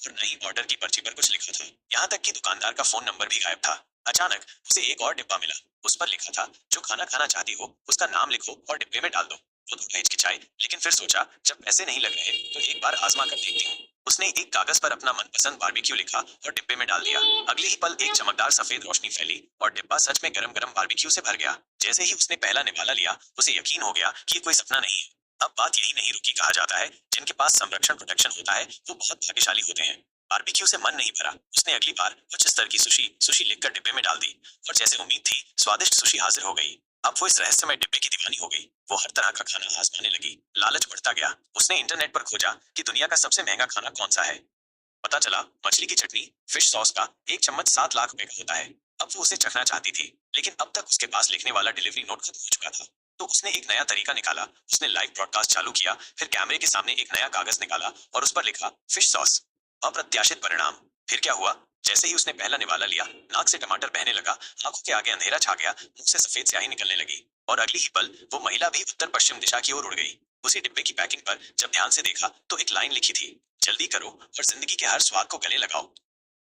और न ही ऑर्डर की पर्ची पर कुछ लिखा था। यहाँ तक कि दुकानदार का फोन नंबर भी गायब था। अचानक उसे एक और डिब्बा मिला। उस पर लिखा था, जो खाना खाना चाहती हो उसका नाम लिखो और डिब्बे में डाल दो। वो थोड़ा हिचकिचाई, लेकिन फिर सोचा, जब पैसे नहीं लग रहे तो एक बार आजमा कर देखती हूँ। उसने एक कागज पर अपना मनपसंद बारबेक्यू लिखा और डिब्बे में डाल दिया। अगले ही पल एक चमकदार सफेद रोशनी फैली और डिब्बा सच में गरम गरम बारबेक्यू से भर गया। जैसे ही उसने पहला निवाला लिया, उसे यकीन हो गया कि ये कोई सपना नहीं है। अब बात यही नहीं रुकी। कहा जाता है, जिनके पास संरक्षण प्रोटेक्शन होता है वो बहुत भाग्यशाली होते हैं। बारबेक्यू से मन नहीं भरा। उसने अगली बार उच्च स्तर की सुशी सुशी लिखकर डिब्बे में डाल दी और जैसे उम्मीद थी, स्वादिष्ट सुशी हाजिर हो गई। अब वो इस रहस्यमय डिब्बे की दीवानी हो गई। वो हर तरह का खाना आजमाने लगी। लालच बढ़ता गया। उसने इंटरनेट पर खोजा कि दुनिया का सबसे महंगा खाना कौन सा है। पता चला, मछली की चटनी फिश सॉस का एक चम्मच 7 लाख रुपए का होता है। अब वो उसे चखना चाहती थी, लेकिन अब तक उसके पास लिखने वाला डिलीवरी नोट खत्म हो चुका था। तो उसने एक नया तरीका निकाला। उसने लाइव ब्रॉडकास्ट चालू किया, फिर कैमरे के सामने एक नया कागज निकाला और उस पर लिखा, फिश सॉस। अप्रत्याशित परिणाम। फिर क्या हुआ? जैसे ही उसने पहला निवाला लिया, नाक से टमाटर बहने लगा, आंखों के आगे अंधेरा छा गया, मुंह से सफेद स्याही निकलने लगी और अगली ही पल वो महिला भी उत्तर पश्चिम दिशा की ओर उड़ गई। उसी डिब्बे की पैकिंग पर जब ध्यान से देखा तो एक लाइन लिखी थी, जल्दी करो और जिंदगी के हर स्वाद को गले लगाओ।